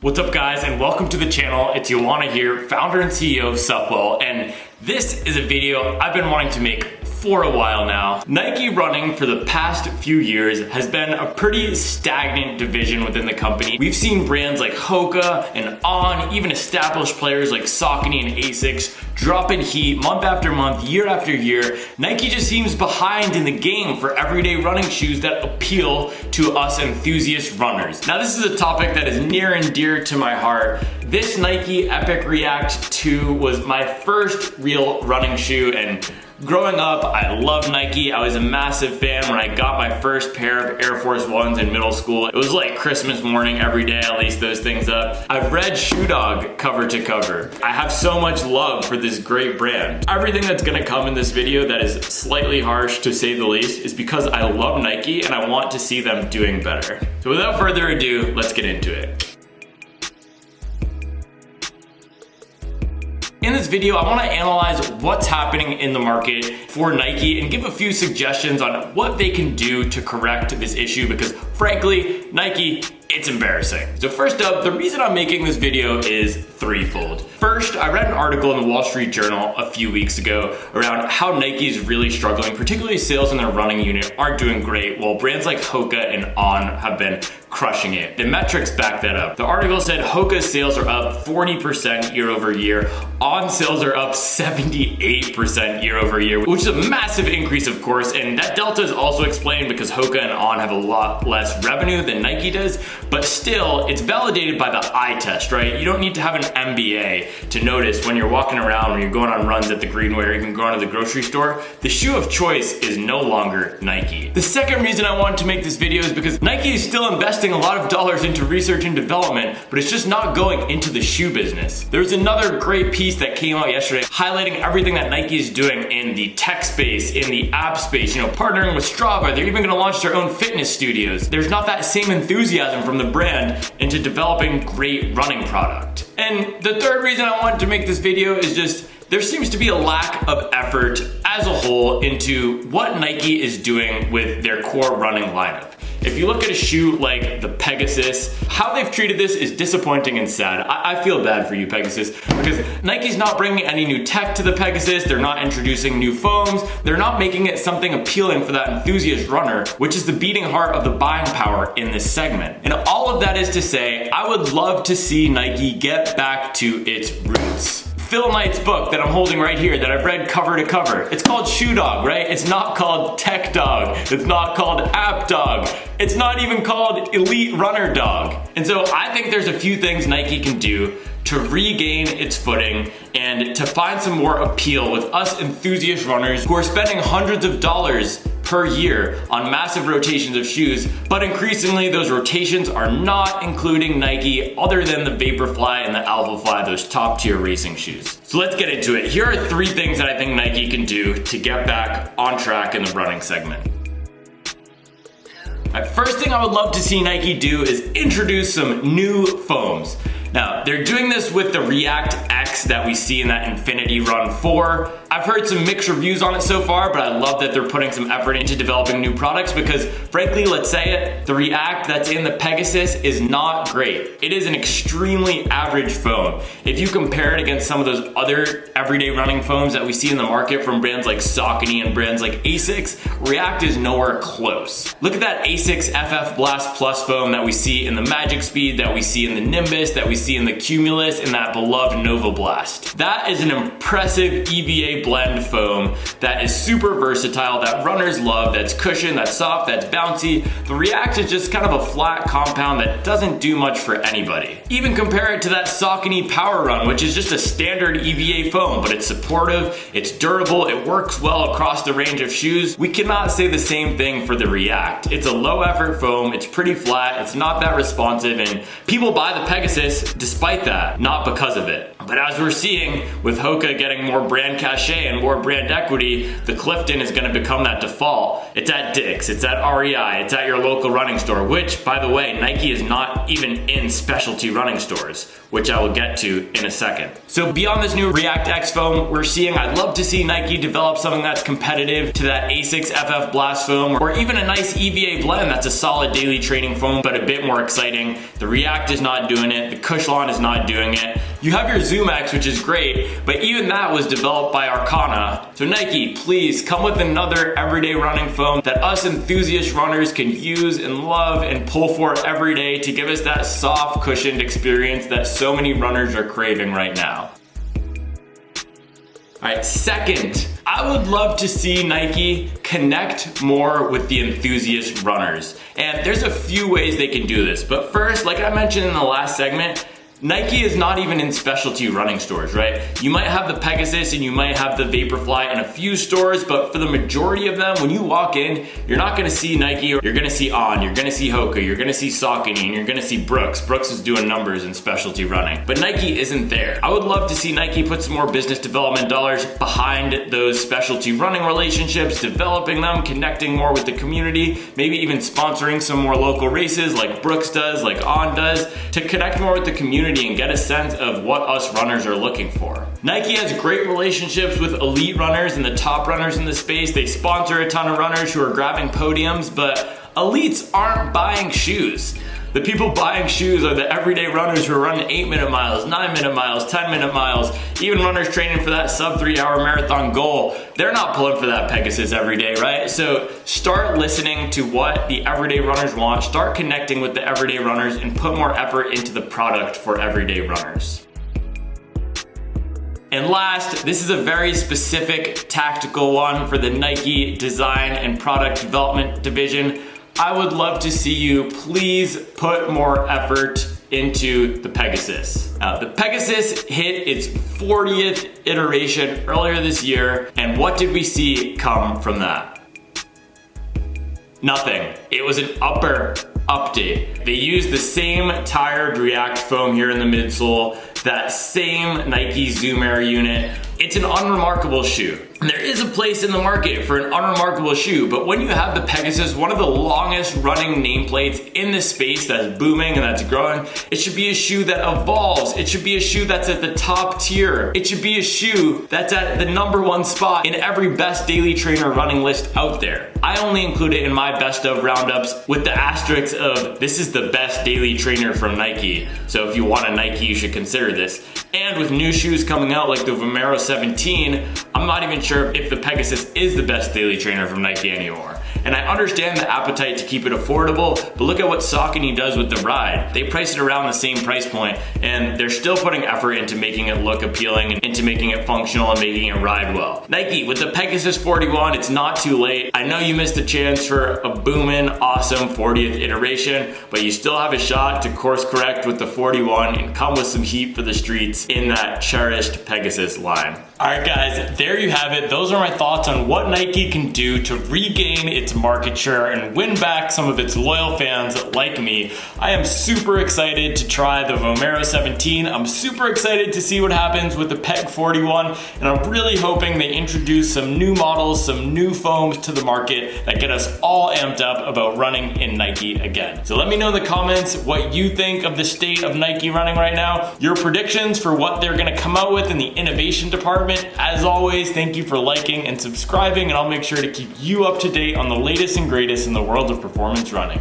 What's up guys, and welcome to the channel. It's Joanna here, founder and CEO of Supwell, and this is a video I've been wanting to make for a while now. Nike running for the past few years has been a pretty stagnant division within the company. We've seen brands like Hoka and On, even established players like Saucony and Asics dropping heat month after month, year after year. Nike just seems behind in the game for everyday running shoes that appeal to us enthusiast runners. Now this is a topic that is near and dear to my heart. This Nike Epic React 2 was my first real running shoe, and growing up, I loved Nike. I was a massive fan when I got my first pair of Air Force Ones in middle school. It was like Christmas morning every day, I laced those things up. I've read Shoe Dog cover to cover. I have so much love for this great brand. Everything that's gonna come in this video that is slightly harsh to say the least is because I love Nike and I want to see them doing better. So without further ado, let's get into it. In this video, I want to analyze what's happening in the market for Nike and give a few suggestions on what they can do to correct this issue, because frankly, Nike, it's embarrassing. So first up, the reason I'm making this video is threefold. First, I read an article in the Wall Street Journal a few weeks ago around how Nike is really struggling, particularly sales in their running unit aren't doing great, while brands like Hoka and On have been crushing it. The metrics back that up. The article said Hoka's sales are up 40% year over year. On sales are up 78% year over year, which is a massive increase, of course, and that delta is also explained because Hoka and On have a lot less revenue than Nike does, but still, it's validated by the eye test, right? You don't need to have an MBA to notice when you're walking around, when you're going on runs at the Greenway, or even going to the grocery store, the shoe of choice is no longer Nike. The second reason I wanted to make this video is because Nike is still investing a lot of dollars into research and development, but it's just not going into the shoe business. There's another great piece that came out yesterday highlighting everything that Nike is doing in the tech space, in the app space, partnering with Strava. They're even gonna launch their own fitness studios. There's not that same enthusiasm from the brand into developing great running product. And the third reason I wanted to make this video is just there seems to be a lack of effort as a whole into what Nike is doing with their core running lineup. If you look at a shoe like the Pegasus, how they've treated this is disappointing and sad. I feel bad for you, Pegasus, because Nike's not bringing any new tech to the Pegasus, they're not introducing new foams, they're not making it something appealing for that enthusiast runner, which is the beating heart of the buying power in this segment. And all of that is to say, I would love to see Nike get back to its roots. Phil Knight's book that I'm holding right here that I've read cover to cover. It's called Shoe Dog, right? It's not called Tech Dog. It's not called App Dog. It's not even called Elite Runner Dog. And so I think there's a few things Nike can do to regain its footing and to find some more appeal with us enthusiast runners who are spending hundreds of dollars per year on massive rotations of shoes, but increasingly those rotations are not including Nike other than the Vaporfly and the Alphafly, those top tier racing shoes. So let's get into it. Here are three things that I think Nike can do to get back on track in the running segment. First thing I would love to see Nike do is introduce some new foams. Now, they're doing this with the React X that we see in that Infinity Run 4. I've heard some mixed reviews on it so far, but I love that they're putting some effort into developing new products because, frankly, let's say it, the React that's in the Pegasus is not great. It is an extremely average foam. If you compare it against some of those other everyday running foams that we see in the market from brands like Saucony and brands like Asics, React is nowhere close. Look at that Asics FF Blast Plus foam that we see in the Magic Speed, that we see in the Nimbus, that we see in the Cumulus, and that beloved Nova Blast. That is an impressive EVA blend foam that is super versatile, that runners love, that's cushioned, that's soft, that's bouncy. The React is just kind of a flat compound that doesn't do much for anybody. Even compare it to that Saucony Power Run, which is just a standard EVA foam, but it's supportive, it's durable, it works well across the range of shoes. We cannot say the same thing for the React. It's a low effort foam, it's pretty flat, it's not that responsive, and people buy the Pegasus despite that, not because of it. But as we're seeing with Hoka getting more brand cachet cachet and more brand equity, the Clifton is gonna become that default. It's at Dick's, it's at REI, it's at your local running store, which, by the way, Nike is not even in specialty running stores, which I will get to in a second. So beyond this new React X foam I'd love to see Nike develop something that's competitive to that Asics FF Blast foam, or even a nice EVA blend that's a solid daily training foam, but a bit more exciting. The React is not doing it, the Cushlon is not doing it. You have your ZoomX, which is great, but even that was developed by Arcana. So Nike, please come with another everyday running foam that us enthusiast runners can use and love and pull for every day to give us that soft, cushioned experience that so many runners are craving right now. All right, second, I would love to see Nike connect more with the enthusiast runners. And there's a few ways they can do this. But first, like I mentioned in the last segment, Nike is not even in specialty running stores, right? You might have the Pegasus and you might have the Vaporfly in a few stores, but for the majority of them, when you walk in, you're not gonna see Nike, you're gonna see On, you're gonna see Hoka, you're gonna see Saucony, and you're gonna see Brooks. Brooks is doing numbers in specialty running, but Nike isn't there. I would love to see Nike put some more business development dollars behind those specialty running relationships, developing them, connecting more with the community, maybe even sponsoring some more local races like Brooks does, like On does, to connect more with the community and get a sense of what us runners are looking for. Nike has great relationships with elite runners and the top runners in the space. They sponsor a ton of runners who are grabbing podiums, but elites aren't buying shoes. The people buying shoes are the everyday runners who are running 8-minute miles, 9-minute miles, 10-minute miles, even runners training for that sub 3-hour marathon goal. They're not pulling for that Pegasus every day, right? So start listening to what the everyday runners want, start connecting with the everyday runners, and put more effort into the product for everyday runners. And last, this is a very specific tactical one for the Nike design and product development division. I would love to see you please put more effort into the Pegasus. The Pegasus hit its 40th iteration earlier this year, and what did we see come from that? Nothing. It was an upper update. They used the same tired React foam here in the midsole, that same Nike Zoom Air unit. It's an unremarkable shoe. And there is a place in the market for an unremarkable shoe, but when you have the Pegasus, one of the longest running nameplates in this space that's booming and that's growing, it should be a shoe that evolves. It should be a shoe that's at the top tier. It should be a shoe that's at the #1 spot in every best daily trainer running list out there. I only include it in my best of roundups with the asterisk of this is the best daily trainer from Nike. So if you want a Nike, you should consider this. And with new shoes coming out like the Vomero 17, I'm not even sure if the Pegasus is the best daily trainer from Nike anymore. And I understand the appetite to keep it affordable, but look at what Saucony does with the Ride. They price it around the same price point, and they're still putting effort into making it look appealing and into making it functional and making it ride well. Nike, with the Pegasus 41, it's not too late. I know you missed the chance for a booming, awesome 40th iteration, but you still have a shot to course correct with the 41 and come with some heat for the streets in that cherished Pegasus line. All right, guys, there you have it. Those are my thoughts on what Nike can do to regain its market share and win back some of its loyal fans like me. I am super excited to try the Vomero 17. I'm super excited to see what happens with the Peg 41, and I'm really hoping they introduce some new models, some new foams to the market that get us all amped up about running in Nike again. So let me know in the comments what you think of the state of Nike running right now, your predictions for what they're gonna come out with in the innovation department. As always, thank you for liking and subscribing, and I'll make sure to keep you up to date on the latest and greatest in the world of performance running.